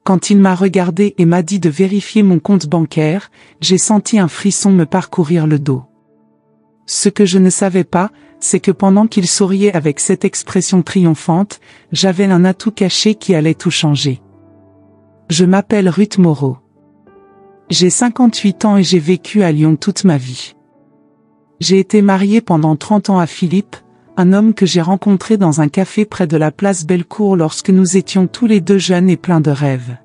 Quand il m'a regardé et m'a dit de vérifier mon compte bancaire, j'ai senti un frisson me parcourir le dos. Ce que je ne savais pas, c'est que pendant qu'il souriait avec cette expression triomphante, j'avais un atout caché qui allait tout changer. Je m'appelle Ruth Moreau. J'ai 58 ans et j'ai vécu à Lyon toute ma vie. J'ai été mariée pendant 30 ans à Philippe, un homme que j'ai rencontré dans un café près de la place Bellecour lorsque nous étions tous les deux jeunes et pleins de rêves.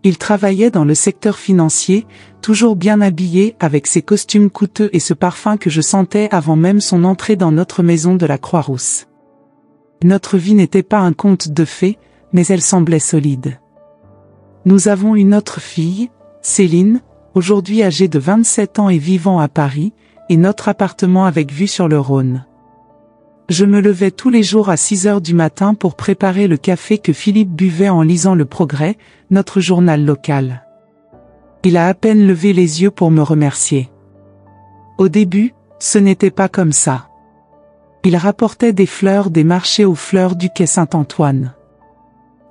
Il travaillait dans le secteur financier, toujours bien habillé avec ses costumes coûteux et ce parfum que je sentais avant même son entrée dans notre maison de la Croix-Rousse. Notre vie n'était pas un conte de fées, mais elle semblait solide. Nous avons une autre fille, Céline, aujourd'hui âgée de 27 ans et vivant à Paris, et notre appartement avec vue sur le Rhône. Je me levais tous les jours à 6 heures du matin pour préparer le café que Philippe buvait en lisant Le Progrès, notre journal local. Il a à peine levé les yeux pour me remercier. Au début, ce n'était pas comme ça. Il rapportait des fleurs des marchés aux fleurs du quai Saint-Antoine.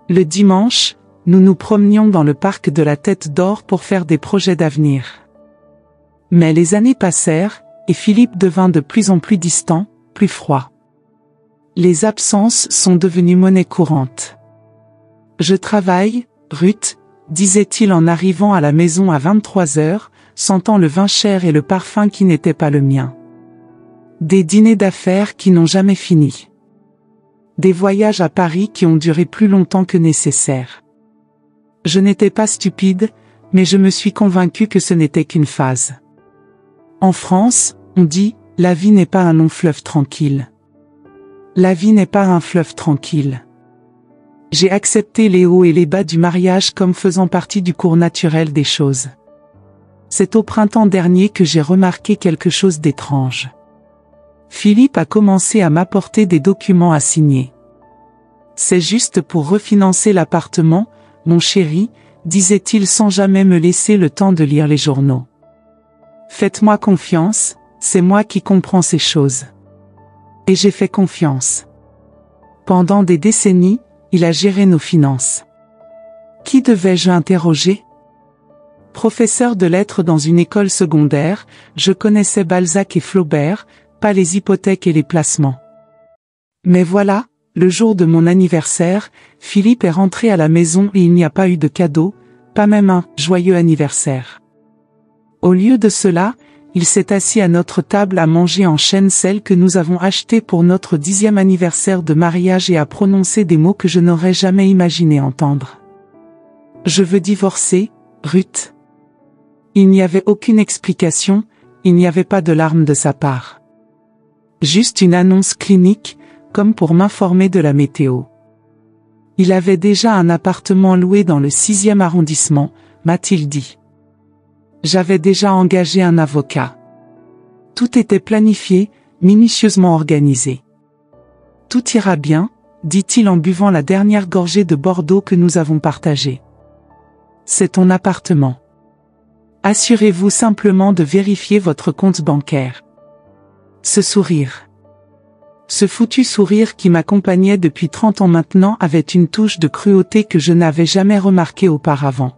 Le dimanche, nous nous promenions dans le parc de la Tête d'Or pour faire des projets d'avenir. Mais les années passèrent, et Philippe devint de plus en plus distant, plus froid. Les absences sont devenues monnaie courante. « Je travaille, Ruth », disait-il en arrivant à la maison à 23 heures, sentant le vin cher et le parfum qui n'était pas le mien. Des dîners d'affaires qui n'ont jamais fini. Des voyages à Paris qui ont duré plus longtemps que nécessaire. Je n'étais pas stupide, mais je me suis convaincue que ce n'était qu'une phase. En France, on dit, la vie n'est pas un long fleuve tranquille. La vie n'est pas un fleuve tranquille. J'ai accepté les hauts et les bas du mariage comme faisant partie du cours naturel des choses. C'est au printemps dernier que j'ai remarqué quelque chose d'étrange. Philippe a commencé à m'apporter des documents à signer. C'est juste pour refinancer l'appartement, mon chéri, disait-il sans jamais me laisser le temps de lire les journaux. Faites-moi confiance, c'est moi qui comprends ces choses. Et j'ai fait confiance. Pendant des décennies, il a géré nos finances. Qui devais-je interroger? Professeur de lettres dans une école secondaire, je connaissais Balzac et Flaubert, pas les hypothèques et les placements. Mais voilà, le jour de mon anniversaire, Philippe est rentré à la maison et il n'y a pas eu de cadeau, pas même un « joyeux anniversaire ». Au lieu de cela, il s'est assis à notre table à manger en chaîne celle que nous avons achetée pour notre 10e anniversaire de mariage et à prononcer des mots que je n'aurais jamais imaginé entendre. Je veux divorcer, Ruth. Il n'y avait aucune explication, il n'y avait pas de larmes de sa part. Juste une annonce clinique, comme pour m'informer de la météo. Il avait déjà un appartement loué dans le 6e arrondissement, m'a-t-il dit. J'avais déjà engagé un avocat. Tout était planifié, minutieusement organisé. Tout ira bien, dit-il en buvant la dernière gorgée de Bordeaux que nous avons partagée. C'est ton appartement. Assurez-vous simplement de vérifier votre compte bancaire. Ce sourire. Ce foutu sourire qui m'accompagnait depuis 30 ans maintenant avait une touche de cruauté que je n'avais jamais remarquée auparavant.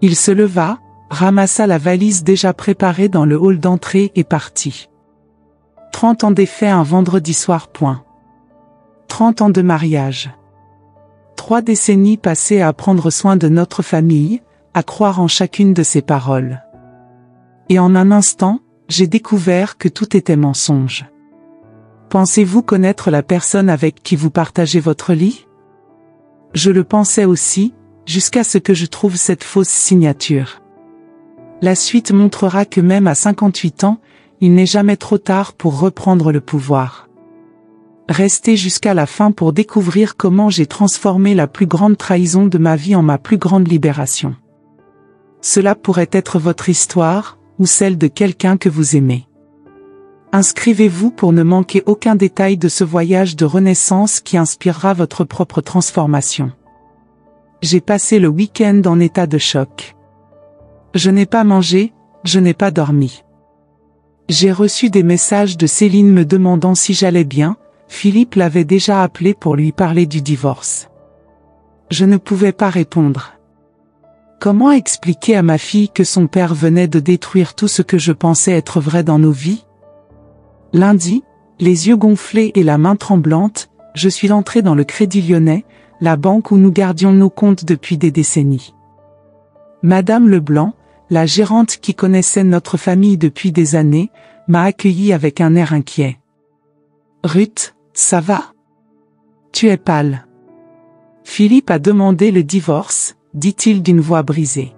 Il se leva, ramassa la valise déjà préparée dans le hall d'entrée et partit. 30 ans d'effet un vendredi soir. 30 ans de mariage. 3 décennies passées à prendre soin de notre famille, à croire en chacune de ses paroles. Et en un instant, j'ai découvert que tout était mensonge. Pensez-vous connaître la personne avec qui vous partagez votre lit? Je le pensais aussi, jusqu'à ce que je trouve cette fausse signature. La suite montrera que même à 58 ans, il n'est jamais trop tard pour reprendre le pouvoir. Restez jusqu'à la fin pour découvrir comment j'ai transformé la plus grande trahison de ma vie en ma plus grande libération. Cela pourrait être votre histoire, ou celle de quelqu'un que vous aimez. Inscrivez-vous pour ne manquer aucun détail de ce voyage de renaissance qui inspirera votre propre transformation. J'ai passé le week-end en état de choc. Je n'ai pas mangé, je n'ai pas dormi. J'ai reçu des messages de Céline me demandant si j'allais bien, Philippe l'avait déjà appelé pour lui parler du divorce. Je ne pouvais pas répondre. Comment expliquer à ma fille que son père venait de détruire tout ce que je pensais être vrai dans nos vies? Lundi, les yeux gonflés et la main tremblante, je suis entré dans le Crédit Lyonnais, la banque où nous gardions nos comptes depuis des décennies. Madame Leblanc, la gérante qui connaissait notre famille depuis des années, m'a accueilli avec un air inquiet. « Ruth, ça va? Tu es pâle. » Philippe a demandé le divorce, dit-il d'une voix brisée.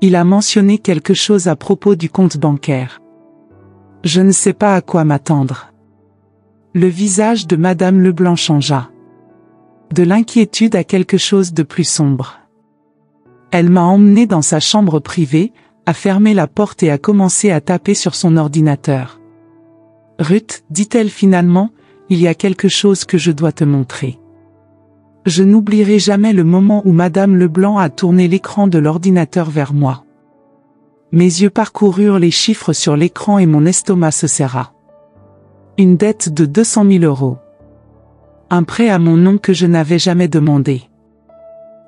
Il a mentionné quelque chose à propos du compte bancaire. Je ne sais pas à quoi m'attendre. Le visage de Madame Leblanc changea. De l'inquiétude à quelque chose de plus sombre. Elle m'a emmené dans sa chambre privée, a fermé la porte et a commencé à taper sur son ordinateur. « Ruth, dit-elle finalement, il y a quelque chose que je dois te montrer. » Je n'oublierai jamais le moment où Madame Leblanc a tourné l'écran de l'ordinateur vers moi. Mes yeux parcoururent les chiffres sur l'écran et mon estomac se serra. Une dette de 200 000 €. Un prêt à mon nom que je n'avais jamais demandé.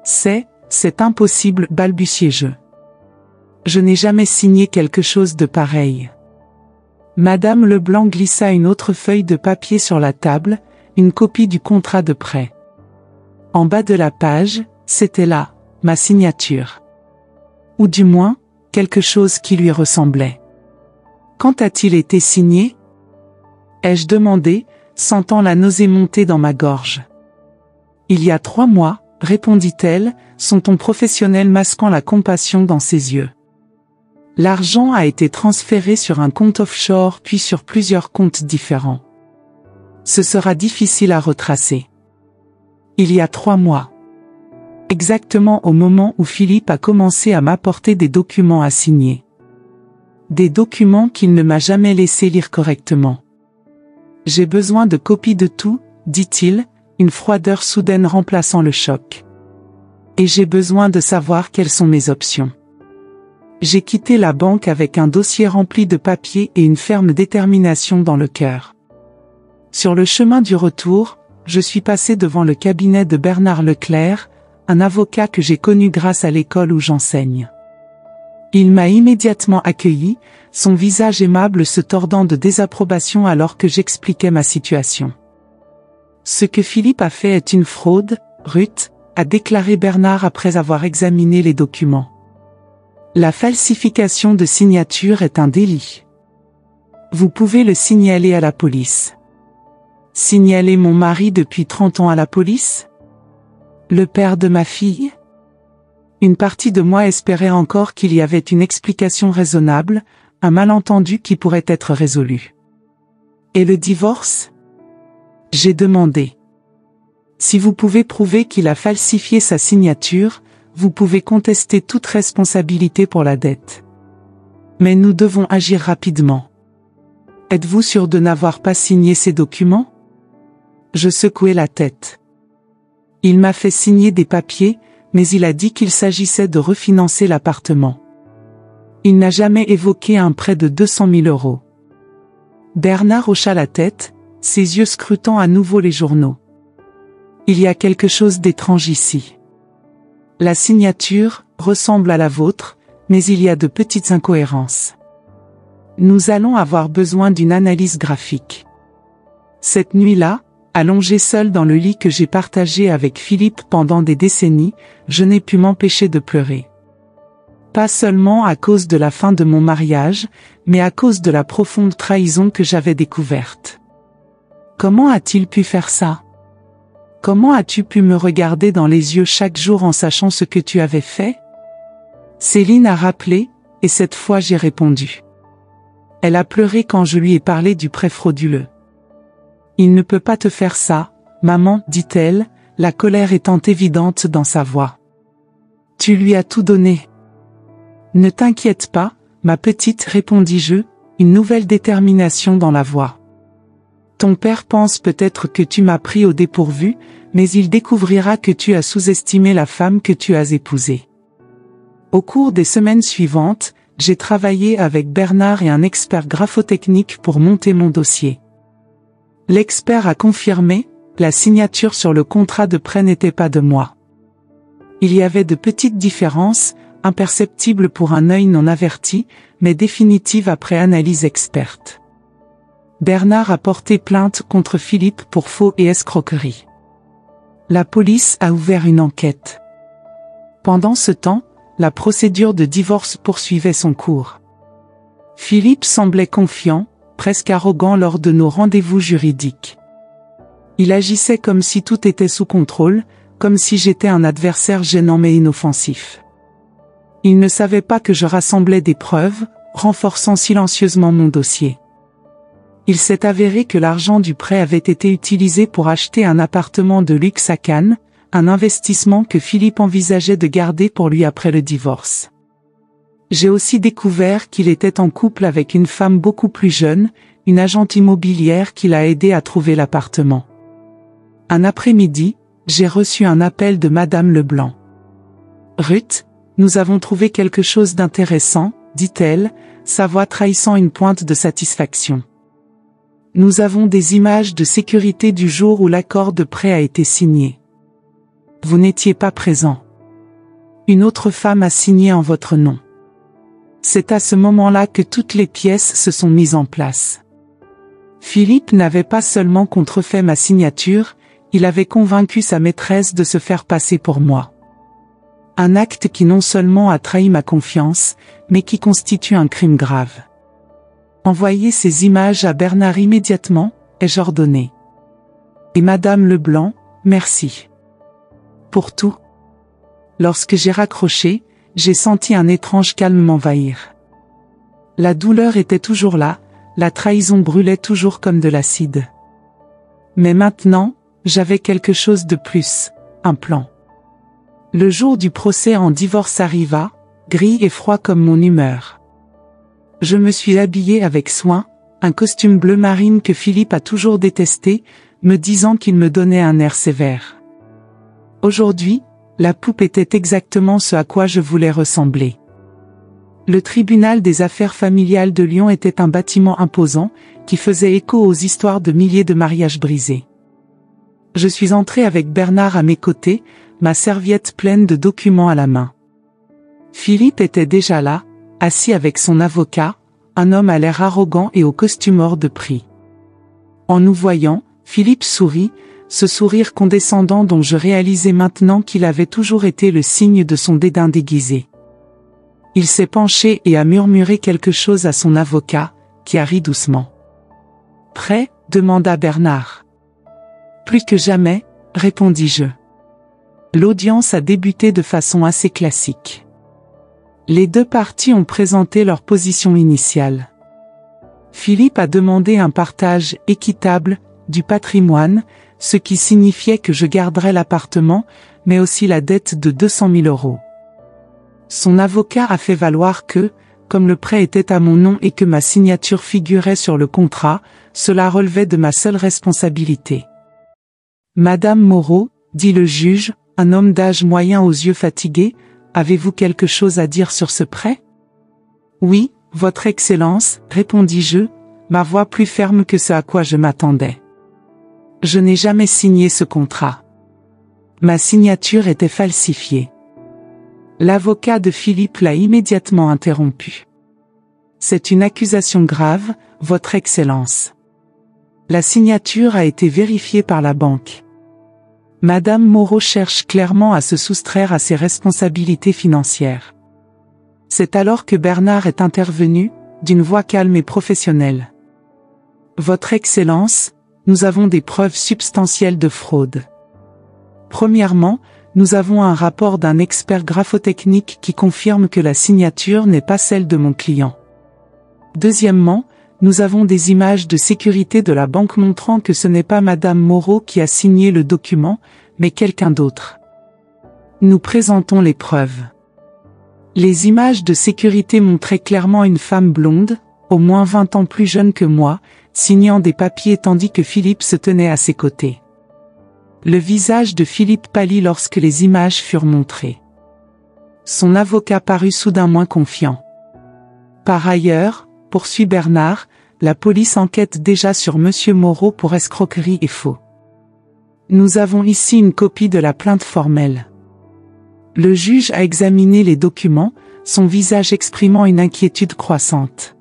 C'est impossible, balbutiai-je. Je n'ai jamais signé quelque chose de pareil. Madame Leblanc glissa une autre feuille de papier sur la table, une copie du contrat de prêt. En bas de la page, c'était là, ma signature. Ou du moins, quelque chose qui lui ressemblait. Quand a-t-il été signé? Ai-je demandé, sentant la nausée monter dans ma gorge. Il y a 3 mois, répondit-elle, son ton professionnel masquant la compassion dans ses yeux. L'argent a été transféré sur un compte offshore puis sur plusieurs comptes différents. Ce sera difficile à retracer. Il y a 3 mois. Exactement au moment où Philippe a commencé à m'apporter des documents à signer. Des documents qu'il ne m'a jamais laissé lire correctement. J'ai besoin de copies de tout, dit-il, une froideur soudaine remplaçant le choc. Et j'ai besoin de savoir quelles sont mes options. J'ai quitté la banque avec un dossier rempli de papiers et une ferme détermination dans le cœur. Sur le chemin du retour, je suis passé devant le cabinet de Bernard Leclerc, un avocat que j'ai connu grâce à l'école où j'enseigne. Il m'a immédiatement accueilli, son visage aimable se tordant de désapprobation alors que j'expliquais ma situation. Ce que Philippe a fait est une fraude, Ruth, a déclaré Bernard après avoir examiné les documents. La falsification de signature est un délit. Vous pouvez le signaler à la police. Signaler mon mari depuis 30 ans à la police? Le père de ma fille? Une partie de moi espérait encore qu'il y avait une explication raisonnable, un malentendu qui pourrait être résolu. Et le divorce? J'ai demandé. Si vous pouvez prouver qu'il a falsifié sa signature, vous pouvez contester toute responsabilité pour la dette. Mais nous devons agir rapidement. Êtes-vous sûr de n'avoir pas signé ces documents? Je secouai la tête. Il m'a fait signer des papiers, mais il a dit qu'il s'agissait de refinancer l'appartement. Il n'a jamais évoqué un prêt de 200 000 €. Bernard hocha la tête, ses yeux scrutant à nouveau les journaux. Il y a quelque chose d'étrange ici. La signature ressemble à la vôtre, mais il y a de petites incohérences. Nous allons avoir besoin d'une analyse graphique. Cette nuit-là, allongé seul dans le lit que j'ai partagé avec Philippe pendant des décennies, je n'ai pu m'empêcher de pleurer. Pas seulement à cause de la fin de mon mariage, mais à cause de la profonde trahison que j'avais découverte. Comment a-t-il pu faire ça? Comment as-tu pu me regarder dans les yeux chaque jour en sachant ce que tu avais fait? Céline a rappelé, et cette fois j'ai répondu. Elle a pleuré quand je lui ai parlé du prêt frauduleux. Il ne peut pas te faire ça, maman, dit-elle, la colère étant évidente dans sa voix. Tu lui as tout donné. Ne t'inquiète pas, ma petite, répondis-je, une nouvelle détermination dans la voix. Ton père pense peut-être que tu m'as pris au dépourvu, mais il découvrira que tu as sous-estimé la femme que tu as épousée. Au cours des semaines suivantes, j'ai travaillé avec Bernard et un expert graphotechnique pour monter mon dossier. L'expert a confirmé, la signature sur le contrat de prêt n'était pas de moi. Il y avait de petites différences, imperceptibles pour un œil non averti, mais définitives après analyse experte. Bernard a porté plainte contre Philippe pour faux et escroquerie. La police a ouvert une enquête. Pendant ce temps, la procédure de divorce poursuivait son cours. Philippe semblait confiant, presque arrogant lors de nos rendez-vous juridiques. Il agissait comme si tout était sous contrôle, comme si j'étais un adversaire gênant mais inoffensif. Il ne savait pas que je rassemblais des preuves, renforçant silencieusement mon dossier. Il s'est avéré que l'argent du prêt avait été utilisé pour acheter un appartement de luxe à Cannes, un investissement que Philippe envisageait de garder pour lui après le divorce. J'ai aussi découvert qu'il était en couple avec une femme beaucoup plus jeune, une agente immobilière qui l'a aidé à trouver l'appartement. Un après-midi, j'ai reçu un appel de Madame Leblanc. « Ruth, nous avons trouvé quelque chose d'intéressant, dit-elle, sa voix trahissant une pointe de satisfaction. Nous avons des images de sécurité du jour où l'accord de prêt a été signé. Vous n'étiez pas présent. Une autre femme a signé en votre nom. C'est à ce moment-là que toutes les pièces se sont mises en place. Philippe n'avait pas seulement contrefait ma signature, il avait convaincu sa maîtresse de se faire passer pour moi. Un acte qui non seulement a trahi ma confiance, mais qui constitue un crime grave. Envoyez ces images à Bernard immédiatement, ai-je ordonné. Et Madame Leblanc, merci. Pour tout. Lorsque j'ai raccroché, j'ai senti un étrange calme m'envahir. La douleur était toujours là, la trahison brûlait toujours comme de l'acide. Mais maintenant, j'avais quelque chose de plus, un plan. Le jour du procès en divorce arriva, gris et froid comme mon humeur. Je me suis habillée avec soin, un costume bleu marine que Philippe a toujours détesté, me disant qu'il me donnait un air sévère. Aujourd'hui, la poupe était exactement ce à quoi je voulais ressembler. Le tribunal des affaires familiales de Lyon était un bâtiment imposant, qui faisait écho aux histoires de milliers de mariages brisés. Je suis entrée avec Bernard à mes côtés, ma serviette pleine de documents à la main. Philippe était déjà là, assis avec son avocat, un homme à l'air arrogant et au costume hors de prix. En nous voyant, Philippe sourit, ce sourire condescendant dont je réalisais maintenant qu'il avait toujours été le signe de son dédain déguisé. Il s'est penché et a murmuré quelque chose à son avocat, qui a ri doucement. « Prêt ?» demanda Bernard. « Plus que jamais » répondis-je. L'audience a débuté de façon assez classique. Les deux parties ont présenté leur position initiale. Philippe a demandé un partage équitable du patrimoine, ce qui signifiait que je garderais l'appartement, mais aussi la dette de 200 000 €. Son avocat a fait valoir que, comme le prêt était à mon nom et que ma signature figurait sur le contrat, cela relevait de ma seule responsabilité. « Madame Moreau, dit le juge, un homme d'âge moyen aux yeux fatigués, avez-vous quelque chose à dire sur ce prêt ? » « Oui, Votre Excellence, répondis-je, ma voix plus ferme que ce à quoi je m'attendais. Je n'ai jamais signé ce contrat. Ma signature était falsifiée. L'avocat de Philippe l'a immédiatement interrompu. C'est une accusation grave, Votre Excellence. La signature a été vérifiée par la banque. Madame Moreau cherche clairement à se soustraire à ses responsabilités financières. C'est alors que Bernard est intervenu, d'une voix calme et professionnelle. Votre Excellence, nous avons des preuves substantielles de fraude. Premièrement, nous avons un rapport d'un expert graphotechnique qui confirme que la signature n'est pas celle de mon client. Deuxièmement, nous avons des images de sécurité de la banque montrant que ce n'est pas Madame Moreau qui a signé le document, mais quelqu'un d'autre. Nous présentons les preuves. Les images de sécurité montraient clairement une femme blonde, au moins 20 ans plus jeune que moi, signant des papiers tandis que Philippe se tenait à ses côtés. Le visage de Philippe pâlit lorsque les images furent montrées. Son avocat parut soudain moins confiant. Par ailleurs, poursuit Bernard, la police enquête déjà sur Monsieur Moreau pour escroquerie et faux. Nous avons ici une copie de la plainte formelle. Le juge a examiné les documents, son visage exprimant une inquiétude croissante.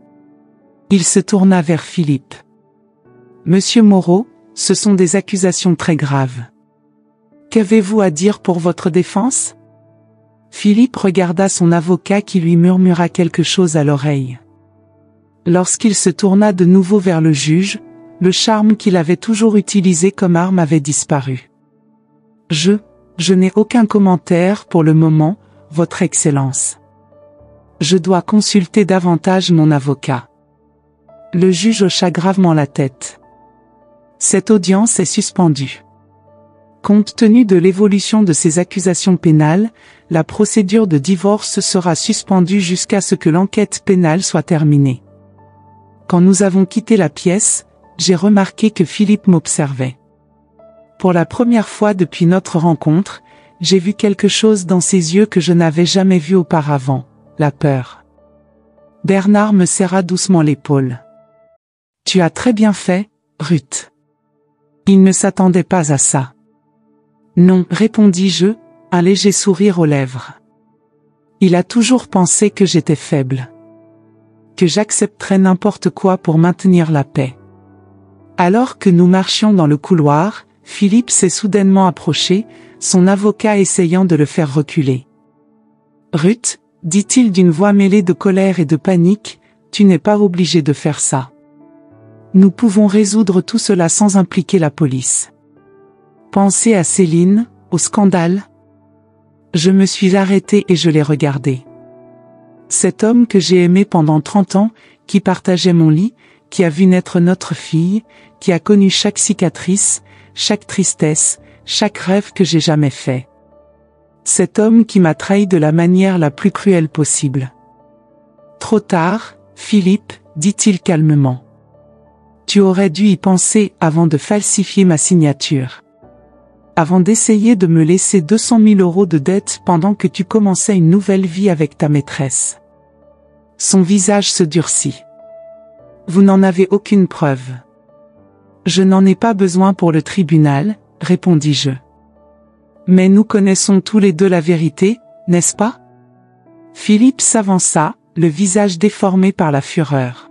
Il se tourna vers Philippe. « Monsieur Moreau, ce sont des accusations très graves. Qu'avez-vous à dire pour votre défense ?» Philippe regarda son avocat qui lui murmura quelque chose à l'oreille. Lorsqu'il se tourna de nouveau vers le juge, le charme qu'il avait toujours utilisé comme arme avait disparu. « Je n'ai aucun commentaire pour le moment, Votre Excellence. Je dois consulter davantage mon avocat. » Le juge hocha gravement la tête. « Cette audience est suspendue. Compte tenu de l'évolution de ces accusations pénales, la procédure de divorce sera suspendue jusqu'à ce que l'enquête pénale soit terminée. » Quand nous avons quitté la pièce, j'ai remarqué que Philippe m'observait. Pour la première fois depuis notre rencontre, j'ai vu quelque chose dans ses yeux que je n'avais jamais vu auparavant, la peur. Bernard me serra doucement l'épaule. « Tu as très bien fait, Ruth. » Il ne s'attendait pas à ça. « Non, répondis-je, un léger sourire aux lèvres. Il a toujours pensé que j'étais faible. Que j'accepterais n'importe quoi pour maintenir la paix. » Alors que nous marchions dans le couloir, Philippe s'est soudainement approché, son avocat essayant de le faire reculer. « Ruth, dit-il d'une voix mêlée de colère et de panique, tu n'es pas obligée de faire ça. Nous pouvons résoudre tout cela sans impliquer la police. Pensez à Céline, au scandale. » Je me suis arrêtée et je l'ai regardé. Cet homme que j'ai aimé pendant 30 ans, qui partageait mon lit, qui a vu naître notre fille, qui a connu chaque cicatrice, chaque tristesse, chaque rêve que j'ai jamais fait. Cet homme qui m'a trahi de la manière la plus cruelle possible. « Trop tard, Philippe, dit-il calmement. Tu aurais dû y penser avant de falsifier ma signature. Avant d'essayer de me laisser 200 000 € de dette pendant que tu commençais une nouvelle vie avec ta maîtresse. » Son visage se durcit. « Vous n'en avez aucune preuve. »« Je n'en ai pas besoin pour le tribunal, » répondis-je. « Mais nous connaissons tous les deux la vérité, n'est-ce pas ?» Philippe s'avança, le visage déformé par la fureur.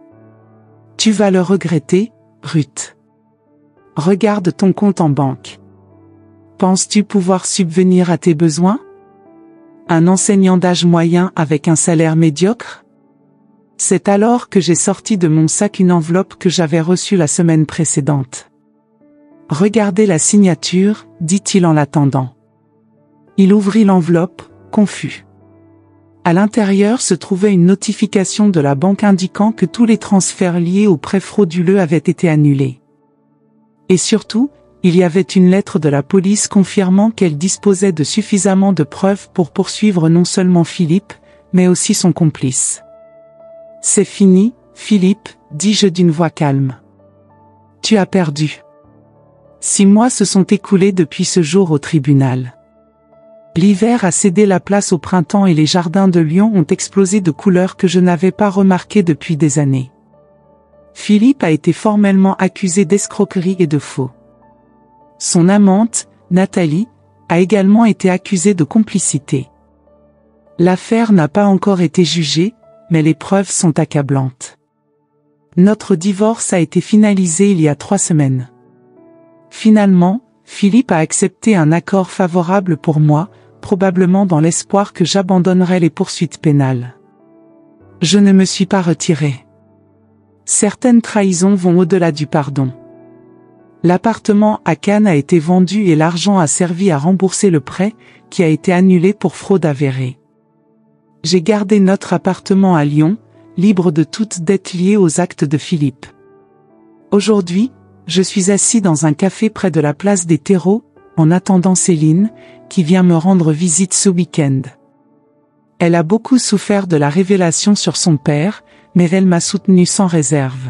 « Tu vas le regretter, Ruth. Regarde ton compte en banque. Penses-tu pouvoir subvenir à tes besoins? Un enseignant d'âge moyen avec un salaire médiocre? » C'est alors que j'ai sorti de mon sac une enveloppe que j'avais reçue la semaine précédente. « Regardez la signature, » dit-il en l'attendant. Il ouvrit l'enveloppe, confus. À l'intérieur se trouvait une notification de la banque indiquant que tous les transferts liés aux prêts frauduleux avaient été annulés. Et surtout, il y avait une lettre de la police confirmant qu'elle disposait de suffisamment de preuves pour poursuivre non seulement Philippe, mais aussi son complice. « C'est fini, Philippe, » dis-je d'une voix calme. « Tu as perdu. 6 mois se sont écoulés depuis ce jour au tribunal. L'hiver a cédé la place au printemps et les jardins de Lyon ont explosé de couleurs que je n'avais pas remarquées depuis des années. Philippe a été formellement accusé d'escroquerie et de faux. Son amante, Nathalie, a également été accusée de complicité. L'affaire n'a pas encore été jugée, mais les preuves sont accablantes. Notre divorce a été finalisé il y a 3 semaines. Finalement, Philippe a accepté un accord favorable pour moi, probablement dans l'espoir que j'abandonnerais les poursuites pénales. Je ne me suis pas retiré. Certaines trahisons vont au-delà du pardon. L'appartement à Cannes a été vendu et l'argent a servi à rembourser le prêt, qui a été annulé pour fraude avérée. J'ai gardé notre appartement à Lyon, libre de toute dette liée aux actes de Philippe. Aujourd'hui, je suis assis dans un café près de la place des Terreaux, en attendant Céline, qui vient me rendre visite ce week-end. Elle a beaucoup souffert de la révélation sur son père, mais elle m'a soutenu sans réserve.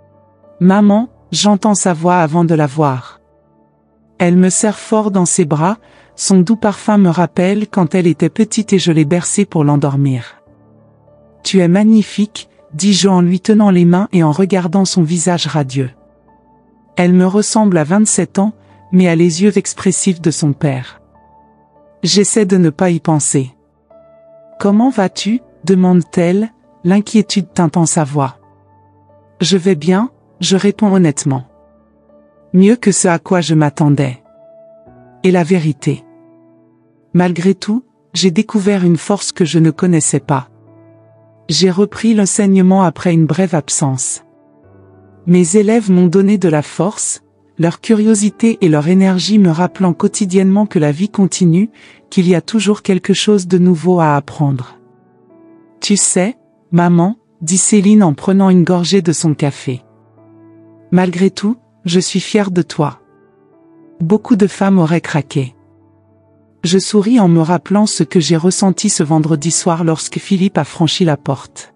« Maman », j'entends sa voix avant de la voir. Elle me serre fort dans ses bras, son doux parfum me rappelle quand elle était petite et je l'ai bercée pour l'endormir. « Tu es magnifique », dis-je en lui tenant les mains et en regardant son visage radieux. Elle me ressemble à 27 ans, mais a les yeux expressifs de son père. J'essaie de ne pas y penser. Comment vas-tu? Demande-t-elle, l'inquiétude teintant sa voix. Je vais bien, je réponds honnêtement. Mieux que ce à quoi je m'attendais. Et la vérité. Malgré tout, j'ai découvert une force que je ne connaissais pas. J'ai repris l'enseignement après une brève absence. Mes élèves m'ont donné de la force, leur curiosité et leur énergie me rappelant quotidiennement que la vie continue, qu'il y a toujours quelque chose de nouveau à apprendre. Tu sais, maman, dit Céline en prenant une gorgée de son café. Malgré tout, je suis fière de toi. Beaucoup de femmes auraient craqué. Je souris en me rappelant ce que j'ai ressenti ce vendredi soir lorsque Philippe a franchi la porte.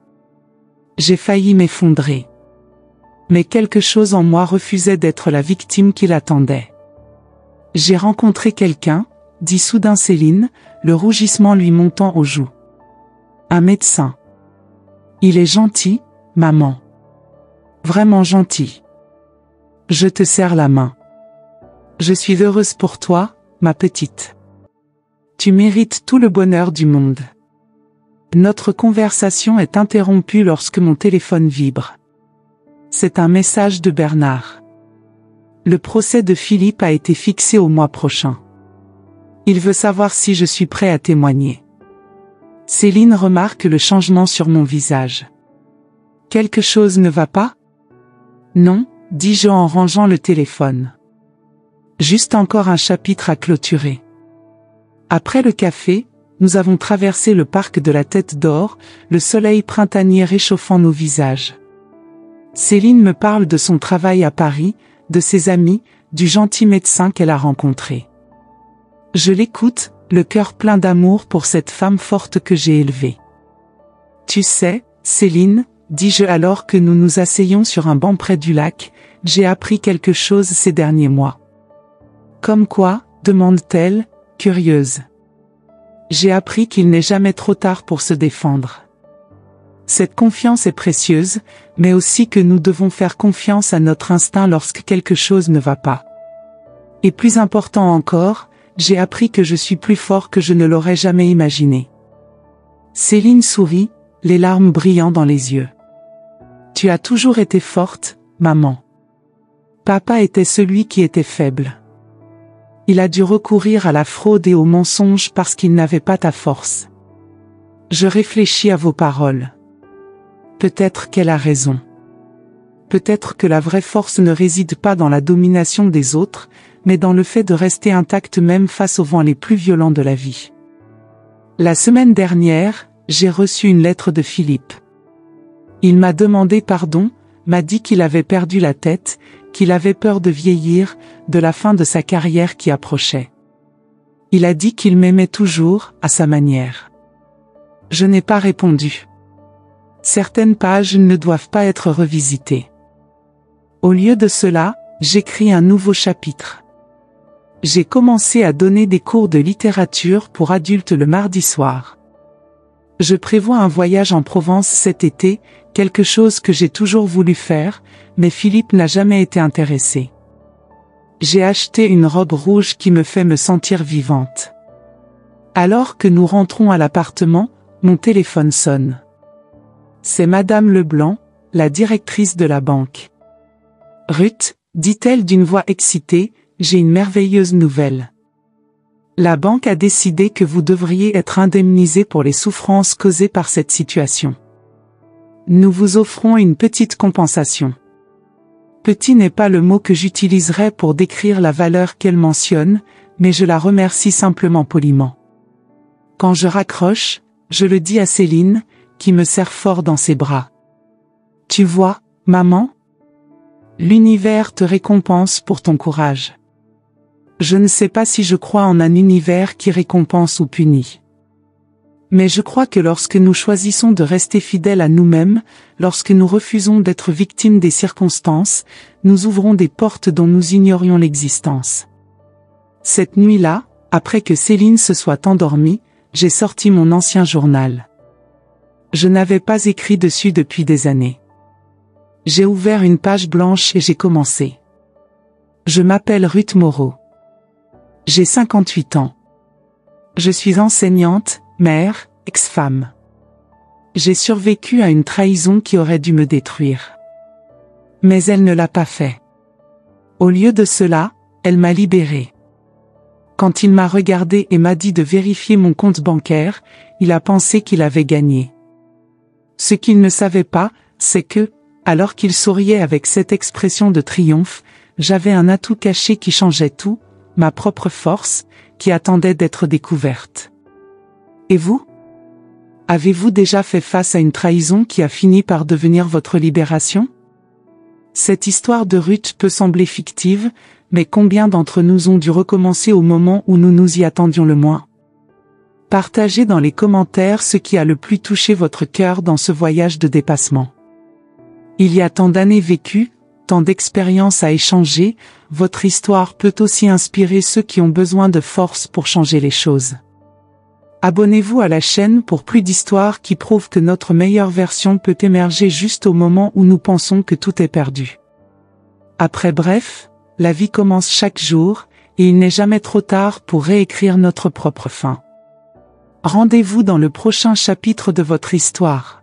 J'ai failli m'effondrer. Mais quelque chose en moi refusait d'être la victime qu'il attendait. J'ai rencontré quelqu'un, dit soudain Céline, le rougissement lui montant aux joues. Un médecin. Il est gentil, maman. Vraiment gentil. Je te serre la main. Je suis heureuse pour toi, ma petite. Tu mérites tout le bonheur du monde. Notre conversation est interrompue lorsque mon téléphone vibre. C'est un message de Bernard. Le procès de Philippe a été fixé au mois prochain. Il veut savoir si je suis prêt à témoigner. Céline remarque le changement sur mon visage. Quelque chose ne va pas? Non, dis-je en rangeant le téléphone. Juste encore un chapitre à clôturer. Après le café, nous avons traversé le parc de la Tête d'Or, le soleil printanier réchauffant nos visages. Céline me parle de son travail à Paris, de ses amis, du gentil médecin qu'elle a rencontré. Je l'écoute, le cœur plein d'amour pour cette femme forte que j'ai élevée. Tu sais, Céline, dis-je alors que nous nous asseyons sur un banc près du lac, j'ai appris quelque chose ces derniers mois. Comme quoi? Demande-t-elle, curieuse. J'ai appris qu'il n'est jamais trop tard pour se défendre. Cette confiance est précieuse, mais aussi que nous devons faire confiance à notre instinct lorsque quelque chose ne va pas. Et plus important encore, j'ai appris que je suis plus fort que je ne l'aurais jamais imaginé. Céline sourit, les larmes brillant dans les yeux. Tu as toujours été forte, maman. Papa était celui qui était faible. Il a dû recourir à la fraude et au mensonge parce qu'il n'avait pas ta force. Je réfléchis à vos paroles. Peut-être qu'elle a raison. Peut-être que la vraie force ne réside pas dans la domination des autres, mais dans le fait de rester intact même face aux vents les plus violents de la vie. La semaine dernière, j'ai reçu une lettre de Philippe. Il m'a demandé pardon, m'a dit qu'il avait perdu la tête, qu'il avait peur de vieillir, de la fin de sa carrière qui approchait. Il a dit qu'il m'aimait toujours, à sa manière. Je n'ai pas répondu. Certaines pages ne doivent pas être revisitées. Au lieu de cela, j'écris un nouveau chapitre. J'ai commencé à donner des cours de littérature pour adultes le mardi soir. Je prévois un voyage en Provence cet été, quelque chose que j'ai toujours voulu faire, mais Philippe n'a jamais été intéressé. J'ai acheté une robe rouge qui me fait me sentir vivante. Alors que nous rentrons à l'appartement, mon téléphone sonne. C'est Madame Leblanc, la directrice de la banque. Ruth, dit-elle d'une voix excitée, j'ai une merveilleuse nouvelle. La banque a décidé que vous devriez être indemnisé pour les souffrances causées par cette situation. Nous vous offrons une petite compensation. Petit n'est pas le mot que j'utiliserai pour décrire la valeur qu'elle mentionne, mais je la remercie simplement poliment. Quand je raccroche, je le dis à Céline, qui me serre fort dans ses bras. Tu vois, maman? L'univers te récompense pour ton courage. Je ne sais pas si je crois en un univers qui récompense ou punit. Mais je crois que lorsque nous choisissons de rester fidèles à nous-mêmes, lorsque nous refusons d'être victimes des circonstances, nous ouvrons des portes dont nous ignorions l'existence. Cette nuit-là, après que Céline se soit endormie, j'ai sorti mon ancien journal. Je n'avais pas écrit dessus depuis des années. J'ai ouvert une page blanche et j'ai commencé. Je m'appelle Ruth Moreau. J'ai 58 ans. Je suis enseignante, mère, ex-femme. J'ai survécu à une trahison qui aurait dû me détruire. Mais elle ne l'a pas fait. Au lieu de cela, elle m'a libérée. Quand il m'a regardé et m'a dit de vérifier mon compte bancaire, il a pensé qu'il avait gagné. Ce qu'il ne savait pas, c'est que, alors qu'il souriait avec cette expression de triomphe, j'avais un atout caché qui changeait tout, ma propre force, qui attendait d'être découverte. Et vous? Avez-vous déjà fait face à une trahison qui a fini par devenir votre libération? Cette histoire de Ruth peut sembler fictive, mais combien d'entre nous ont dû recommencer au moment où nous nous y attendions le moins? Partagez dans les commentaires ce qui a le plus touché votre cœur dans ce voyage de dépassement. Il y a tant d'années vécues, tant d'expériences à échanger, votre histoire peut aussi inspirer ceux qui ont besoin de force pour changer les choses. Abonnez-vous à la chaîne pour plus d'histoires qui prouvent que notre meilleure version peut émerger juste au moment où nous pensons que tout est perdu. Après bref, la vie commence chaque jour, et il n'est jamais trop tard pour réécrire notre propre fin. Rendez-vous dans le prochain chapitre de votre histoire.